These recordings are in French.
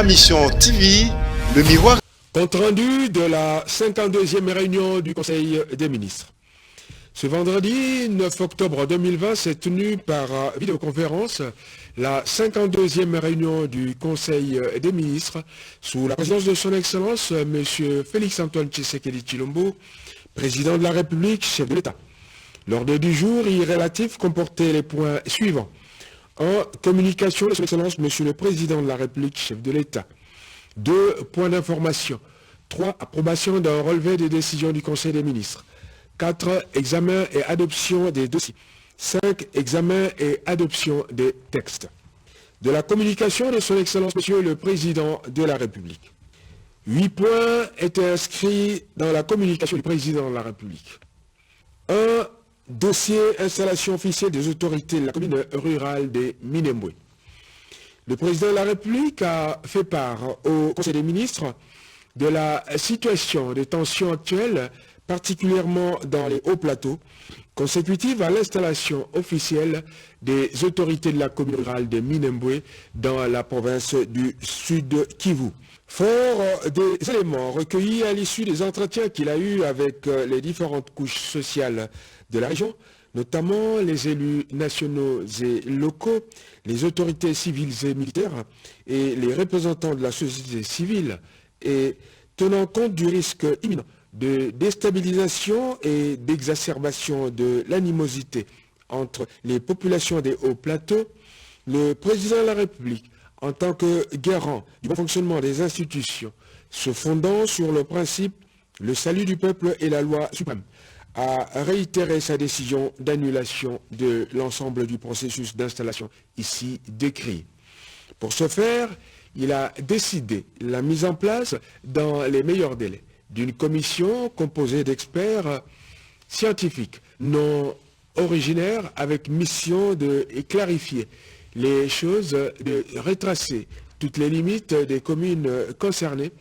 Ma Mission TV, le miroir. Compte rendu de la 52e réunion du Conseil des ministres. Ce vendredi 9 octobre 2020 s'est tenue par vidéoconférence la 52e réunion du Conseil des ministres sous la présidence de son Excellence M. Félix-Antoine Tshisekedi Tshilombo, président de la République, chef de l'État. L'ordre du jour relatif comportait les points suivants. 1. Communication de son Excellence M. le Président de la République, chef de l'État. 2. Points d'information. 3. Approbation d'un relevé des décisions du Conseil des ministres. 4. Examen et adoption des dossiers. 5. Examen et adoption des textes. De la communication de son Excellence Monsieur le Président de la République. 8 points étaient inscrits dans la communication du Président de la République. 1. Dossier installation officielle des autorités de la commune rurale des Minembwe. Le Président de la République a fait part au Conseil des ministres de la situation des tensions actuelles, particulièrement dans les hauts plateaux, consécutive à l'installation officielle des autorités de la commune rurale de Minembwe dans la province du Sud Kivu. Fort des éléments recueillis à l'issue des entretiens qu'il a eus avec les différentes couches sociales de la région, notamment les élus nationaux et locaux, les autorités civiles et militaires et les représentants de la société civile, et tenant compte du risque imminent de déstabilisation et d'exacerbation de l'animosité entre les populations des hauts plateaux, le président de la République, en tant que garant du bon fonctionnement des institutions, se fondant sur le principe, le salut du peuple et la loi suprême, a réitéré sa décision d'annulation de l'ensemble du processus d'installation ici décrit. Pour ce faire, il a décidé la mise en place, dans les meilleurs délais, d'une commission composée d'experts scientifiques non originaires avec mission de clarifier les choses, de retracer toutes les limites des communes concernées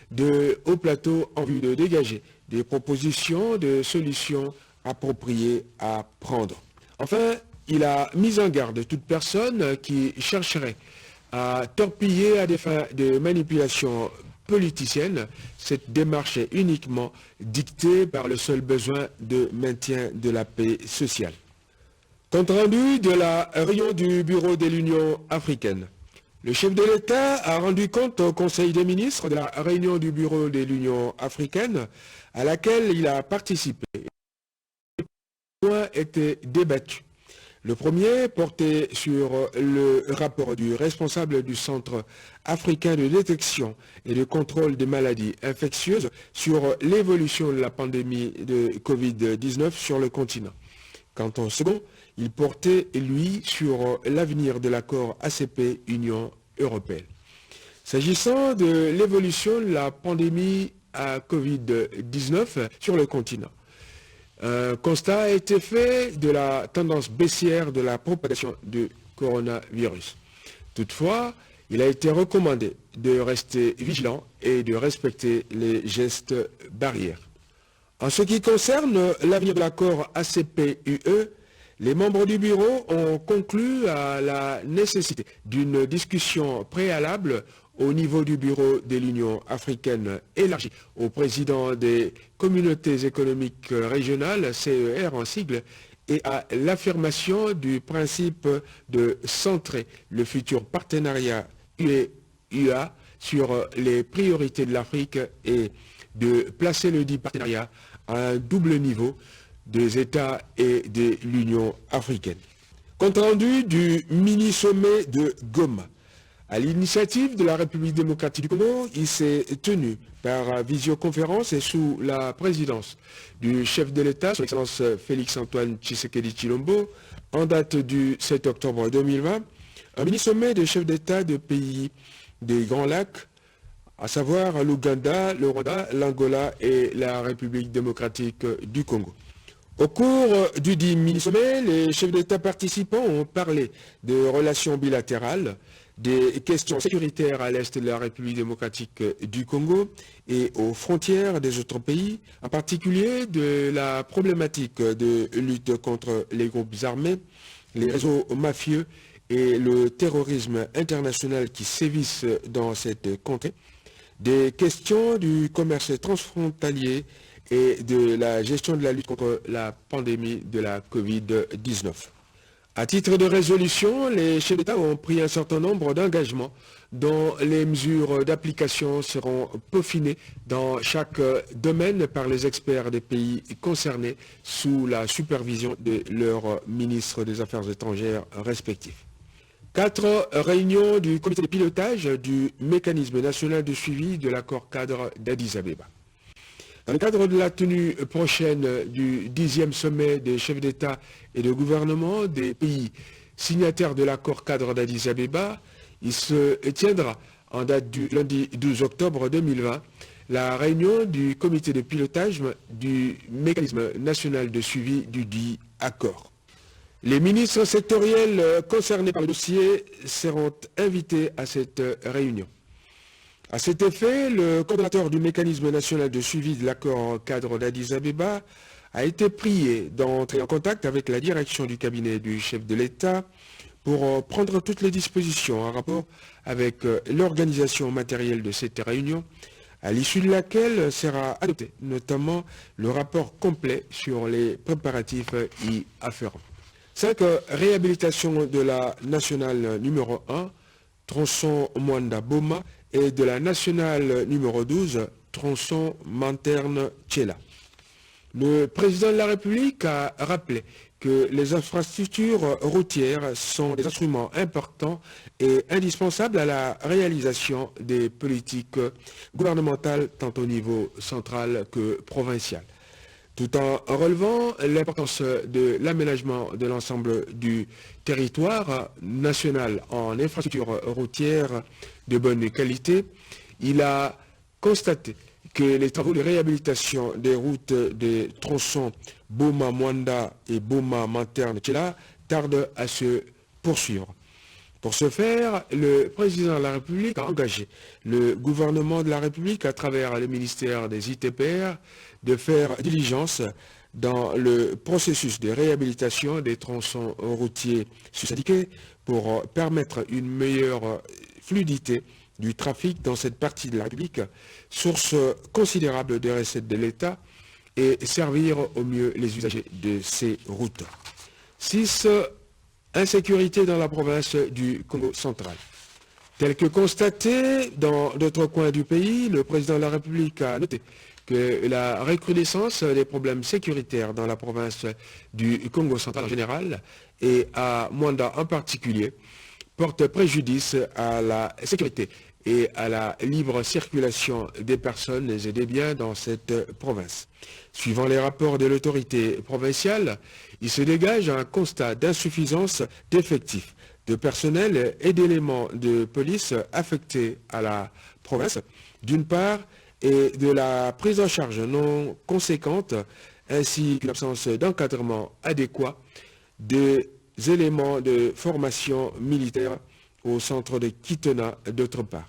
de haut plateau en vue de dégager des propositions de solutions appropriées à prendre. Enfin, il a mis en garde toute personne qui chercherait à torpiller à des fins de manipulation politicienne. Cette démarche est uniquement dictée par le seul besoin de maintien de la paix sociale. Compte rendu de la réunion du Bureau de l'Union africaine. Le chef de l'État a rendu compte au Conseil des ministres de la réunion du Bureau de l'Union africaine à laquelle il a participé. Les points étaient débattus. Le premier portait sur le rapport du responsable du Centre africain de détection et de contrôle des maladies infectieuses sur l'évolution de la pandémie de Covid-19 sur le continent. Quant au second, il portait, lui, sur l'avenir de l'accord ACP-Union européenne. S'agissant de l'évolution de la pandémie à Covid-19 sur le continent, un constat a été fait de la tendance baissière de la propagation du coronavirus. Toutefois, il a été recommandé de rester vigilant et de respecter les gestes barrières. En ce qui concerne l'avenir de l'accord ACP-UE, les membres du bureau ont conclu à la nécessité d'une discussion préalable au niveau du bureau de l'Union africaine élargie au président des communautés économiques régionales, CER en sigle, et à l'affirmation du principe de centrer le futur partenariat UE-UA sur les priorités de l'Afrique et de placer le dit partenariat à un double niveau des États et de l'Union africaine. Compte rendu du mini-sommet de Goma. À l'initiative de la République démocratique du Congo, il s'est tenu par visioconférence et sous la présidence du chef de l'État, son Excellence Félix-Antoine Tshisekedi Tshilombo, en date du 7 octobre 2020, un mini-sommet de chefs d'État de pays des Grands Lacs, à savoir l'Ouganda, le Rwanda, l'Angola et la République démocratique du Congo. Au cours du dit mini-sommet, les chefs d'État participants ont parlé de relations bilatérales, des questions sécuritaires à l'est de la République démocratique du Congo et aux frontières des autres pays, en particulier de la problématique de lutte contre les groupes armés, les réseaux mafieux et le terrorisme international qui sévissent dans cette contrée, des questions du commerce transfrontalier et de la gestion de la lutte contre la pandémie de la Covid-19. À titre de résolution, les chefs d'État ont pris un certain nombre d'engagements dont les mesures d'application seront peaufinées dans chaque domaine par les experts des pays concernés sous la supervision de leurs ministres des Affaires étrangères respectifs. 4 réunions du comité de pilotage du mécanisme national de suivi de l'accord cadre d'Addis Abeba. Dans le cadre de la tenue prochaine du 10e sommet des chefs d'État et de gouvernement des pays signataires de l'accord cadre d'Addis Abeba, il se tiendra en date du lundi 12 octobre 2020 la réunion du comité de pilotage du mécanisme national de suivi du dit accord. Les ministres sectoriels concernés par le dossier seront invités à cette réunion. À cet effet, le coordonnateur du mécanisme national de suivi de l'accord cadre d'Addis Abeba a été prié d'entrer en contact avec la direction du cabinet du chef de l'État pour prendre toutes les dispositions en rapport avec l'organisation matérielle de cette réunion, à l'issue de laquelle sera adopté notamment le rapport complet sur les préparatifs y afférents. 5 réhabilitations de la nationale numéro 1, tronçon Mwanda-Boma, et de la nationale numéro 12, tronçon Manterne-Tchela. Le président de la République a rappelé que les infrastructures routières sont des instruments importants et indispensables à la réalisation des politiques gouvernementales tant au niveau central que provincial, tout en relevant l'importance de l'aménagement de l'ensemble du territoire national en infrastructures routières de bonne qualité. Il a constaté que les travaux de réhabilitation des routes des tronçons Boma-Mwanda et Boma-Manterne-Tchela tardent à se poursuivre. Pour ce faire, le président de la République a engagé le gouvernement de la République à travers le ministère des ITPR de faire diligence dans le processus de réhabilitation des tronçons routiers susdiqués pour permettre une meilleure fluidité du trafic dans cette partie de la République, source considérable de recettes de l'État, et servir au mieux les usagers de ces routes. 6. Insécurité dans la province du Congo central. Tel que constaté dans d'autres coins du pays, le président de la République a noté que la recrudescence des problèmes sécuritaires dans la province du Congo central en général et à Mwanda en particulier porte préjudice à la sécurité et à la libre circulation des personnes et des biens dans cette province. Suivant les rapports de l'autorité provinciale, il se dégage un constat d'insuffisance d'effectifs, de personnel et d'éléments de police affectés à la province, d'une part, et de la prise en charge non conséquente, ainsi qu'une absence d'encadrement adéquat des éléments de formation militaire au centre de Kitona, d'autre part.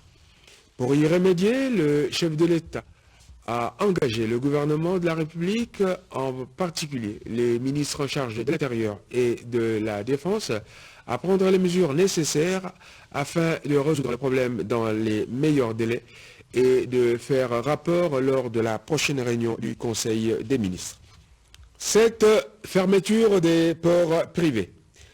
Pour y remédier, le chef de l'État a engagé le gouvernement de la République, en particulier les ministres en charge de l'Intérieur et de la Défense, à prendre les mesures nécessaires afin de résoudre les problèmes dans les meilleurs délais et de faire rapport lors de la prochaine réunion du Conseil des ministres. 7. Fermeture des ports privés.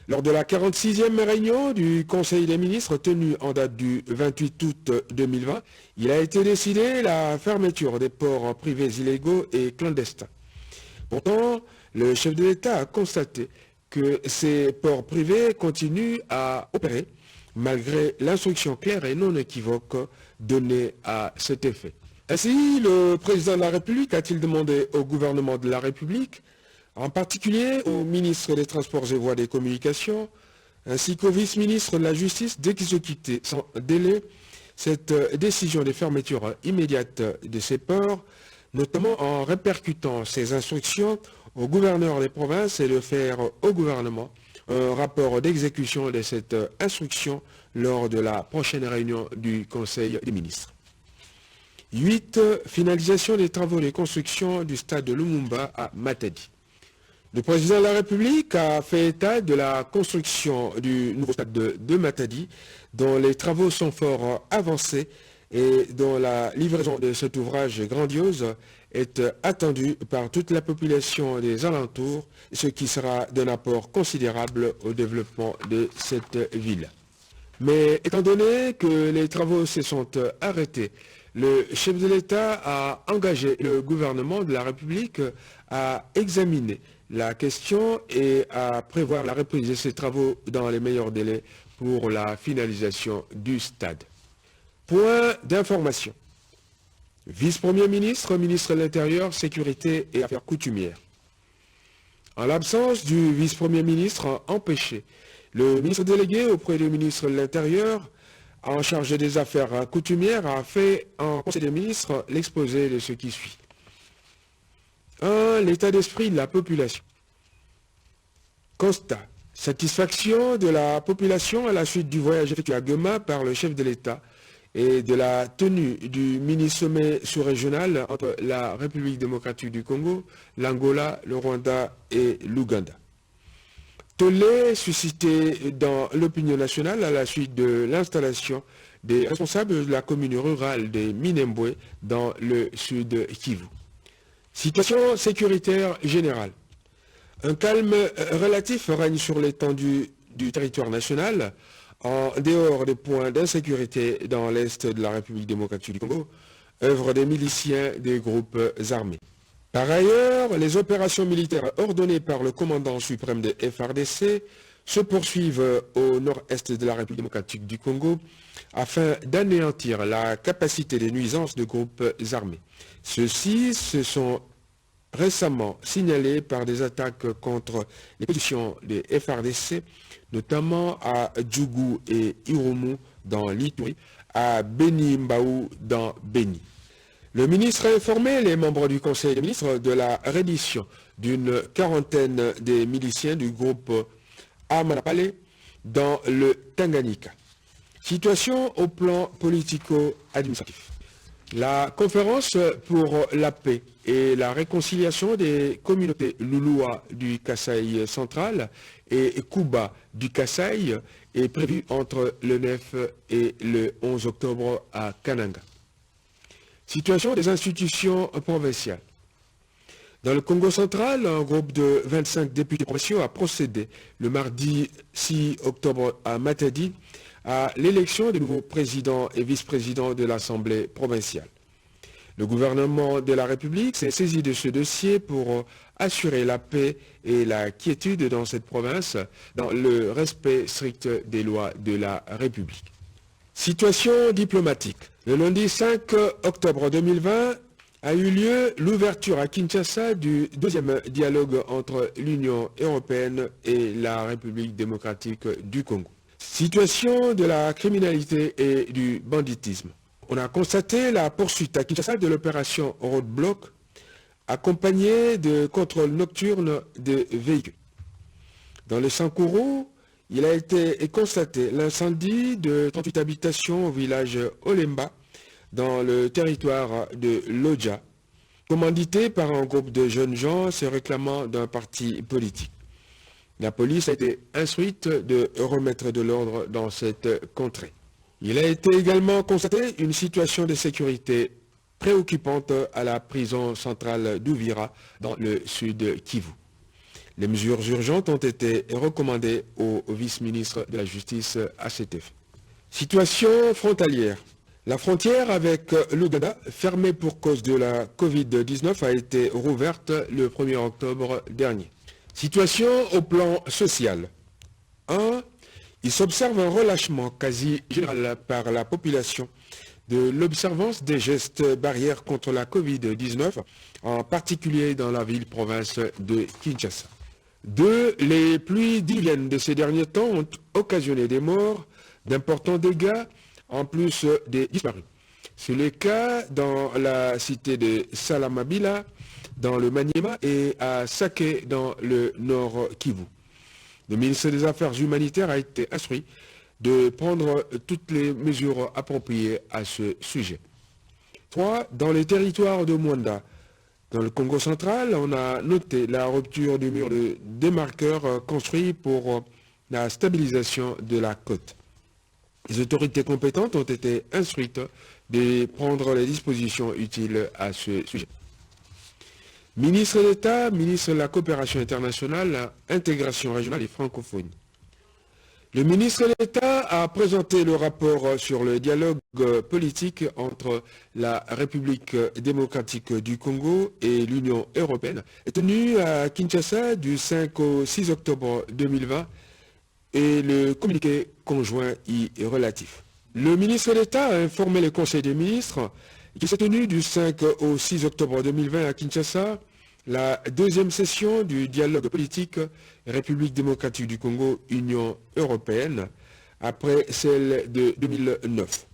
Lors de la 46e réunion du Conseil des ministres tenue en date du 28 août 2020, il a été décidé la fermeture des ports privés illégaux et clandestins. Pourtant, le chef de l'État a constaté que ces ports privés continuent à opérer malgré l'instruction claire et non équivoque donnée à cet effet. Ainsi, le président de la République a-t-il demandé au gouvernement de la République, en particulier au ministre des Transports et Voies des Communications, ainsi qu'au vice-ministre de la Justice, d'exécuter sans délai cette décision de fermeture immédiate de ces ports, notamment en répercutant ces instructions au gouverneur des provinces et de faire au gouvernement un rapport d'exécution de cette instruction lors de la prochaine réunion du Conseil des ministres. 8. Finalisation des travaux de construction du stade de Lumumba à Matadi. Le président de la République a fait état de la construction du nouveau stade de Matadi, dont les travaux sont fort avancés et dont la livraison de cet ouvrage grandiose est attendue par toute la population des alentours, ce qui sera d'un apport considérable au développement de cette ville. Mais étant donné que les travaux se sont arrêtés, le chef de l'État a engagé le gouvernement de la République à examiner la question et à prévoir la reprise de ces travaux dans les meilleurs délais pour la finalisation du stade. Point d'information. Vice-premier ministre, ministre de l'Intérieur, Sécurité et Affaires coutumières. En l'absence du vice-premier ministre empêché, le ministre délégué auprès du ministre de l'Intérieur en charge des affaires coutumières a fait en Conseil des ministres l'exposé de ce qui suit. 1. L'état d'esprit de la population. Constat. Satisfaction de la population à la suite du voyage effectué à Goma par le chef de l'État et de la tenue du mini-sommet sous-régional entre la République démocratique du Congo, l'Angola, le Rwanda et l'Ouganda. Tollé suscité dans l'opinion nationale à la suite de l'installation des responsables de la commune rurale de Minembwe dans le sud Kivu. Situation sécuritaire générale. Un calme relatif règne sur l'étendue du territoire national, en dehors des points d'insécurité dans l'est de la République démocratique du Congo, œuvre des miliciens des groupes armés. Par ailleurs, les opérations militaires ordonnées par le commandant suprême de FARDC se poursuivent au nord-est de la République démocratique du Congo afin d'anéantir la capacité des nuisances de groupes armés. Ceux-ci se sont récemment signalés par des attaques contre les positions des FARDC, notamment à Djougou et Irumu dans l'Ituri, à Beni Mbaou dans Beni. Le ministre a informé les membres du Conseil des ministres de la reddition d'une quarantaine des miliciens du groupe Amanapale dans le Tanganyika. Situation au plan politico-administratif. La conférence pour la paix et la réconciliation des communautés Lulua du Kasaï central et Kuba du Kasaï est prévue entre le 9 et le 11 octobre à Kananga. Situation des institutions provinciales. Dans le Congo central, un groupe de 25 députés provinciaux a procédé le mardi 6 octobre à Matadi à l'élection des nouveaux présidents et vice-présidents de l'Assemblée provinciale. Le gouvernement de la République s'est saisi de ce dossier pour assurer la paix et la quiétude dans cette province dans le respect strict des lois de la République. Situation diplomatique. Le lundi 5 octobre 2020 a eu lieu l'ouverture à Kinshasa du deuxième dialogue entre l'Union européenne et la République démocratique du Congo. Situation de la criminalité et du banditisme. On a constaté la poursuite à Kinshasa de l'opération Roadblock, accompagnée de contrôles nocturnes de véhicules. Dans le Sankourou, il a été constaté l'incendie de 38 habitations au village Olemba, dans le territoire de Lodja, commandité par un groupe de jeunes gens se réclamant d'un parti politique. La police a été instruite de remettre de l'ordre dans cette contrée. Il a été également constaté une situation de sécurité préoccupante à la prison centrale d'Ouvira dans le sud Kivu. Les mesures urgentes ont été recommandées au vice-ministre de la Justice à cet effet. Situation frontalière. La frontière avec l'Ouganda, fermée pour cause de la Covid-19, a été rouverte le 1er octobre dernier. Situation au plan social. 1. Il s'observe un relâchement quasi général par la population de l'observance des gestes barrières contre la Covid-19, en particulier dans la ville-province de Kinshasa. 2. Les pluies diluviennes de ces derniers temps ont occasionné des morts, d'importants dégâts, en plus des disparus. C'est le cas dans la cité de Salamabila, dans le Maniema, et à Sake, dans le nord Kivu. Le ministre des Affaires humanitaires a été instruit de prendre toutes les mesures appropriées à ce sujet. 3. Dans les territoires de Mwanda, Dans le Congo central, on a noté la rupture du mur de démarqueur construit pour la stabilisation de la côte. Les autorités compétentes ont été instruites de prendre les dispositions utiles à ce sujet. Ministre d'État, ministre de la Coopération internationale, intégration régionale et francophonie. Le ministre d'État a présenté le rapport sur le dialogue politique entre la République démocratique du Congo et l'Union européenne, tenu à Kinshasa du 5 au 6 octobre 2020, et le communiqué conjoint y relatif. Le ministre d'État a informé le Conseil des ministres qui s'est tenu du 5 au 6 octobre 2020 à Kinshasa la deuxième session du dialogue politique République démocratique du Congo, Union européenne, après celle de 2009.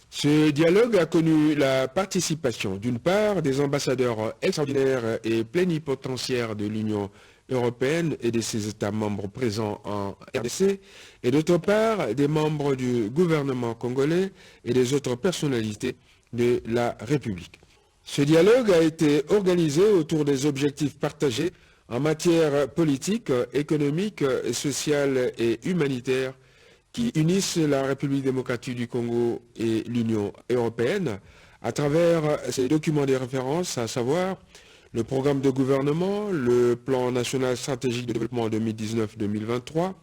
Ce dialogue a connu la participation d'une part des ambassadeurs extraordinaires et plénipotentiaires de l'Union européenne et de ses États membres présents en RDC, et d'autre part des membres du gouvernement congolais et des autres personnalités de la République. Ce dialogue a été organisé autour des objectifs partagés en matière politique, économique, sociale et humanitaire qui unissent la République démocratique du Congo et l'Union européenne à travers ces documents de référence, à savoir le programme de gouvernement, le plan national stratégique de développement 2019-2023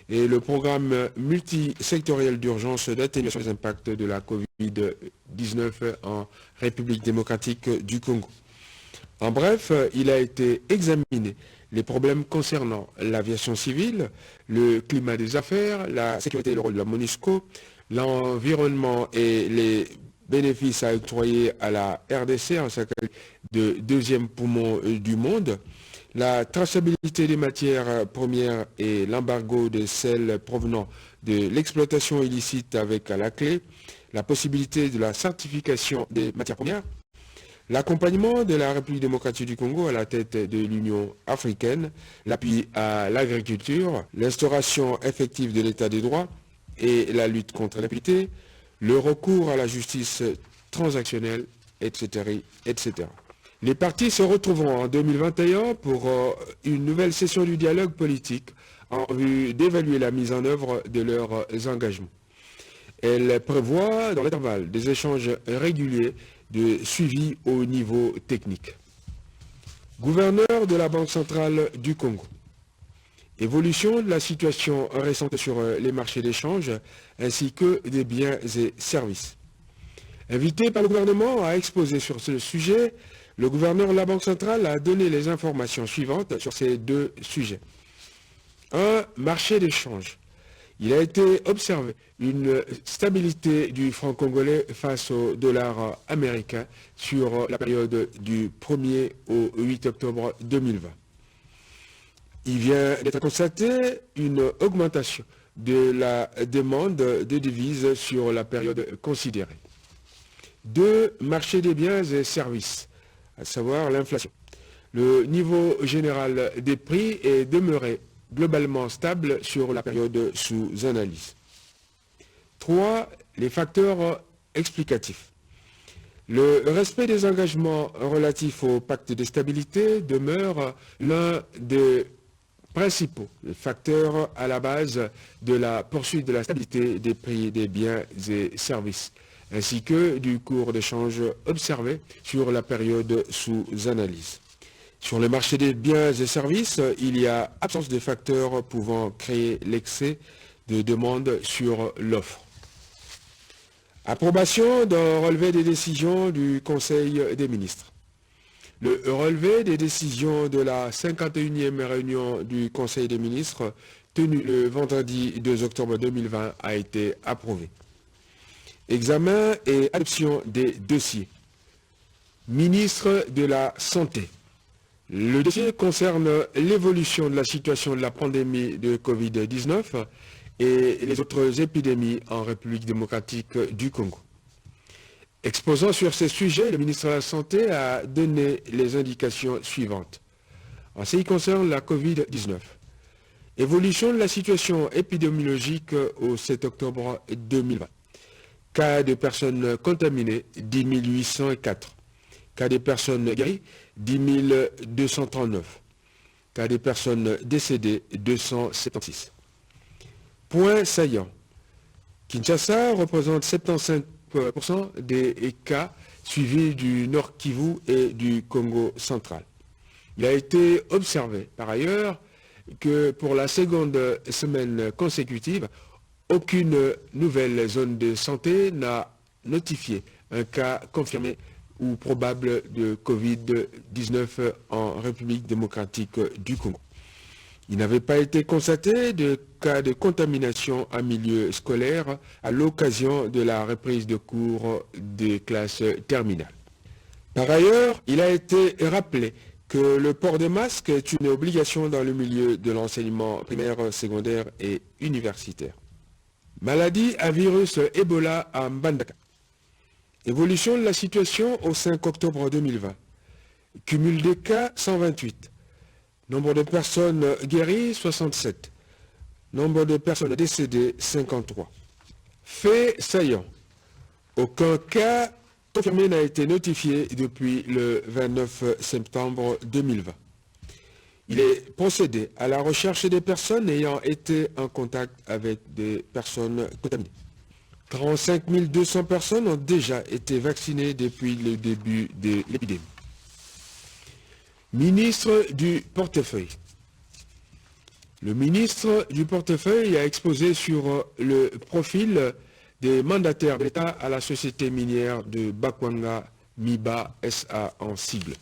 et le programme multisectoriel d'urgence d'atténuation des impacts de la Covid-19 en République démocratique du Congo. En bref, il a été examiné les problèmes concernant l'aviation civile, le climat des affaires, la sécurité et le rôle de la MONUSCO, l'environnement et les bénéfices à octroyer à la RDC en sa qualité de deuxième poumon du monde, la traçabilité des matières premières et l'embargo des sels provenant de l'exploitation illicite avec à la clé, la possibilité de la certification des matières premières, l'accompagnement de la République démocratique du Congo à la tête de l'Union africaine, l'appui à l'agriculture, l'instauration effective de l'état des droits et la lutte contre l'impunité, le recours à la justice transactionnelle, etc., etc. Les partis se retrouveront en 2021 pour une nouvelle session du dialogue politique en vue d'évaluer la mise en œuvre de leurs engagements. Elle prévoit dans l'intervalle des échanges réguliers de suivi au niveau technique. Gouverneur de la Banque centrale du Congo. Évolution de la situation récente sur les marchés d'échange ainsi que des biens et services. Invité par le gouvernement à exposer sur ce sujet, le gouverneur de la Banque centrale a donné les informations suivantes sur ces deux sujets. 1. Marché d'échange. Il a été observé une stabilité du franc congolais face au dollar américain sur la période du 1er au 8 octobre 2020. Il vient d'être constaté une augmentation de la demande de devises sur la période considérée. 2. Marché des biens et services, à savoir l'inflation. Le niveau général des prix est demeuré globalement stable sur la période sous analyse. 3. Les facteurs explicatifs. Le respect des engagements relatifs au pacte de stabilité demeure l'un des principaux facteurs à la base de la poursuite de la stabilité des prix des biens et services, ainsi que du cours d'échange observé sur la période sous analyse. Sur le marché des biens et services, il y a absence de facteurs pouvant créer l'excès de demande sur l'offre. Approbation d'un relevé des décisions du Conseil des ministres. Le relevé des décisions de la 51e réunion du Conseil des ministres, tenue le vendredi 2 octobre 2020, a été approuvé. Examen et adoption des dossiers. Ministre de la Santé. Le dossier concerne l'évolution de la situation de la pandémie de Covid-19 et les autres épidémies en République démocratique du Congo. Exposant sur ces sujets, le ministre de la Santé a donné les indications suivantes. En ce qui concerne la Covid-19, évolution de la situation épidémiologique au 7 octobre 2020. Cas de personnes contaminées, 10 804. Cas des personnes guéries, 10 239. Cas des personnes décédées, 276. Point saillant. Kinshasa représente 75% des cas suivis du Nord Kivu et du Congo central. Il a été observé par ailleurs que pour la seconde semaine consécutive, aucune nouvelle zone de santé n'a notifié un cas confirmé ou probable de Covid-19 en République démocratique du Congo. Il n'avait pas été constaté de cas de contamination en milieu scolaire à l'occasion de la reprise de cours des classes terminales. Par ailleurs, il a été rappelé que le port de masque est une obligation dans le milieu de l'enseignement primaire, secondaire et universitaire. Maladie à virus Ebola à Mbandaka. Évolution de la situation au 5 octobre 2020. Cumul des cas 128. Nombre de personnes guéries 67. Nombre de personnes décédées 53. Fait saillant. Aucun cas confirmé n'a été notifié depuis le 29 septembre 2020. Il est procédé à la recherche des personnes ayant été en contact avec des personnes contaminées. 35 200 personnes ont déjà été vaccinées depuis le début de l'épidémie. Ministre du portefeuille. Le ministre du portefeuille a exposé sur le profil des mandataires de l'État à la société minière de Bakwanga Miba SA en sigle.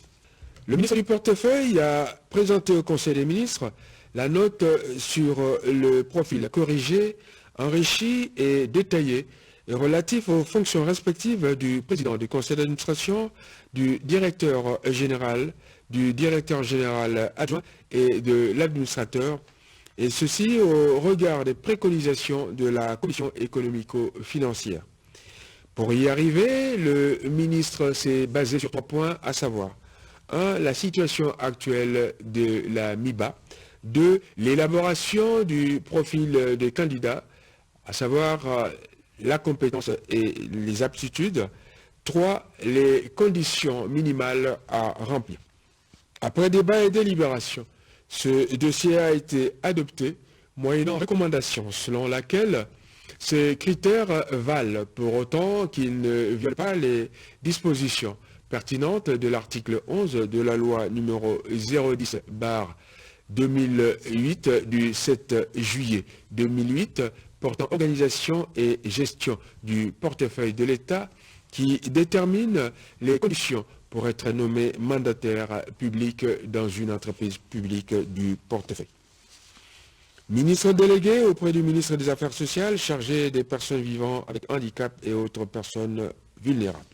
Le ministre du portefeuille a présenté au Conseil des ministres la note sur le profil corrigé, enrichi et détaillé relatif aux fonctions respectives du président du conseil d'administration, du directeur général adjoint et de l'administrateur, et ceci au regard des préconisations de la Commission économico-financière. Pour y arriver, le ministre s'est basé sur 3 points, à savoir 1. La situation actuelle de la MIBA. 2. L'élaboration du profil des candidats, à savoir la compétence et les aptitudes. 3. Les conditions minimales à remplir. Après débat et délibération, ce dossier a été adopté moyennant recommandation selon laquelle ces critères valent pour autant qu'ils ne violent pas les dispositions pertinentes de l'article 11 de la loi numéro 010/2008 du 7 juillet 2008 portant organisation et gestion du portefeuille de l'État qui détermine les conditions pour être nommé mandataire public dans une entreprise publique du portefeuille. Ministre délégué auprès du ministre des Affaires sociales chargé des personnes vivant avec handicap et autres personnes vulnérables.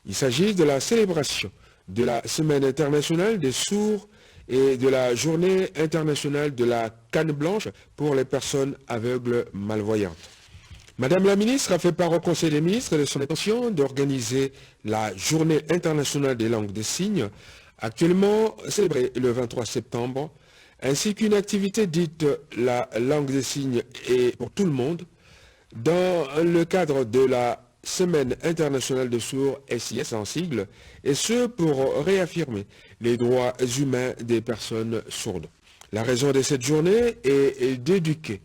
Il s'agit de la célébration de la Semaine internationale des sourds et de la Journée internationale de la canne blanche pour les personnes aveugles malvoyantes. Madame la ministre a fait part au Conseil des ministres de son intention d'organiser la Journée internationale des langues des signes, actuellement célébrée le 23 septembre, ainsi qu'une activité dite la langue des signes et pour tout le monde, dans le cadre de la Semaine internationale des sourds, SIS en sigle, et ce pour réaffirmer les droits humains des personnes sourdes. La raison de cette journée est d'éduquer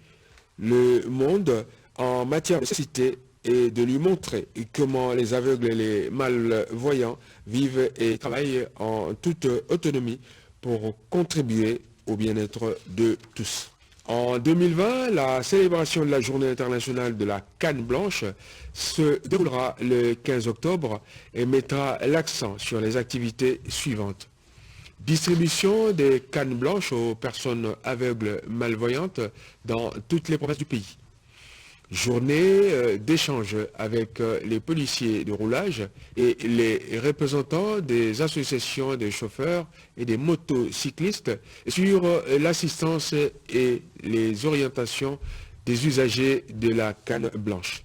le monde en matière de cécité et de lui montrer comment les aveugles et les malvoyants vivent et travaillent en toute autonomie pour contribuer au bien-être de tous. En 2020, la célébration de la Journée internationale de la canne blanche se déroulera le 15 octobre et mettra l'accent sur les activités suivantes. Distribution des cannes blanches aux personnes aveugles malvoyantes dans toutes les provinces du pays. Journée d'échange avec les policiers de roulage et les représentants des associations des chauffeurs et des motocyclistes sur l'assistance et les orientations des usagers de la canne blanche.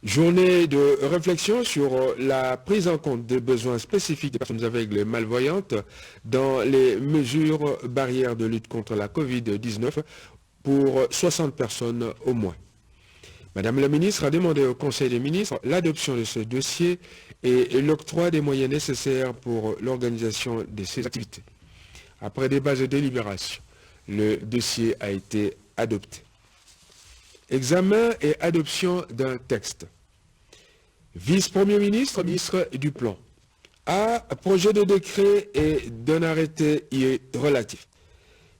Journée de réflexion sur la prise en compte des besoins spécifiques des personnes aveugles et malvoyantes dans les mesures barrières de lutte contre la Covid-19 pour 60 personnes au moins. Madame la ministre a demandé au Conseil des ministres l'adoption de ce dossier et l'octroi des moyens nécessaires pour l'organisation de ces activités. Après débat et délibération, le dossier a été adopté. Examen et adoption d'un texte. Vice-premier ministre, ministre du Plan. A. Projet de décret et d'un arrêté y relatif.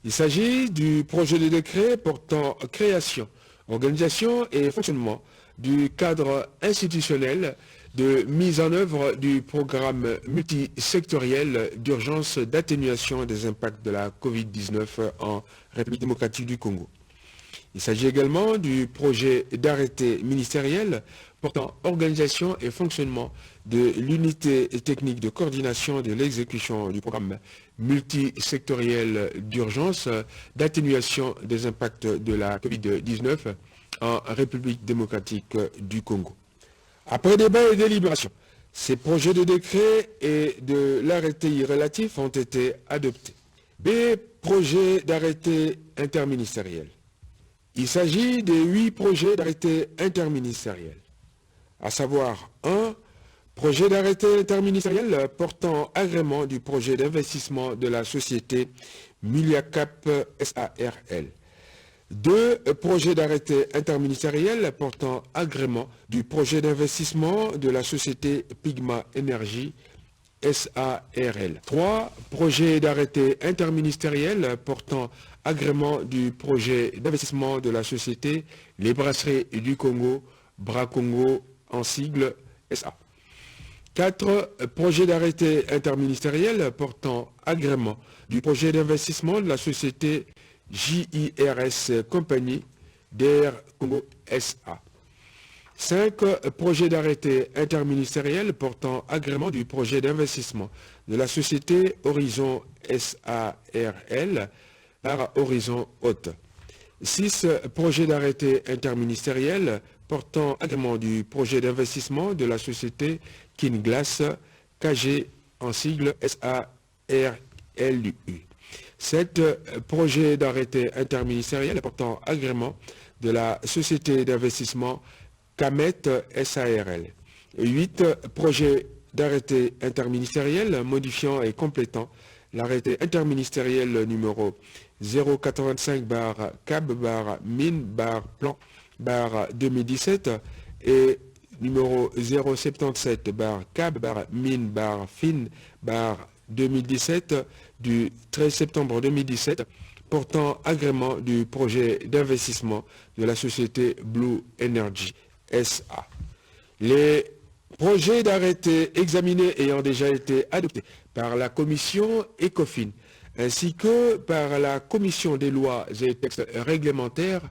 Il s'agit du projet de décret portant création, organisation et fonctionnement du cadre institutionnel de mise en œuvre du programme multisectoriel d'urgence d'atténuation des impacts de la Covid-19 en République démocratique du Congo. Il s'agit également du projet d'arrêté ministériel portant organisation et fonctionnement de l'unité technique de coordination de l'exécution du programme multisectoriel d'urgence d'atténuation des impacts de la Covid-19 en République démocratique du Congo. Après débat et délibération, ces projets de décret et de l'arrêté relatif ont été adoptés. B. Projet d'arrêté interministériel. Il s'agit des 8 projets d'arrêté interministériel, à savoir 1. Projet d'arrêté interministériel portant agrément du projet d'investissement de la société Muliacap SARL. 2. Projet d'arrêté interministériel portant agrément du projet d'investissement de la société Pigma Énergie SARL. 3. Projet d'arrêté interministériel portant agrément du projet d'investissement de la société Les Brasseries du Congo, Bras Congo en sigle SA. 4. Projet d'arrêté interministériel portant agrément du projet d'investissement de la société JIRS Compagnie d'Air Congo SA. 5. Projet d'arrêté interministériel portant agrément du projet d'investissement de la société Horizon SARL par Horizon Haute. 6. Projet d'arrêté interministériel portant agrément du projet d'investissement de la société Kinglass KG en sigle SARLU. 7. Projet d'arrêté interministériel portant agrément de la société d'investissement Camet SARL. 8. Projet d'arrêté interministériel modifiant et complétant l'arrêté interministériel numéro 085-CAB-MIN-PLAN-2017 et numéro 077-CAB-MIN-FIN-2017 du 13 septembre 2017 portant agrément du projet d'investissement de la société Blue Energy SA. Les projets d'arrêté examinés ayant déjà été adoptés par la commission ECOFIN ainsi que par la commission des lois et textes réglementaires,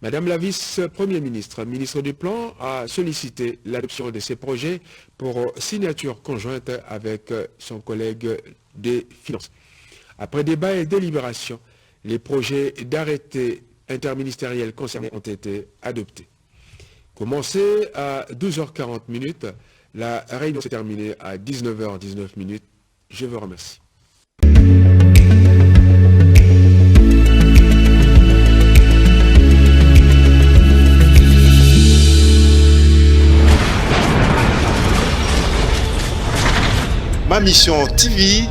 Madame la vice-première ministre, ministre du Plan, a sollicité l'adoption de ces projets pour signature conjointe avec son collègue des Finances. Après débat et délibération, les projets d'arrêté interministériel concernés ont été adoptés. Commencé à 12h40, la réunion s'est terminée à 19h19. Je vous remercie. Ma mission TV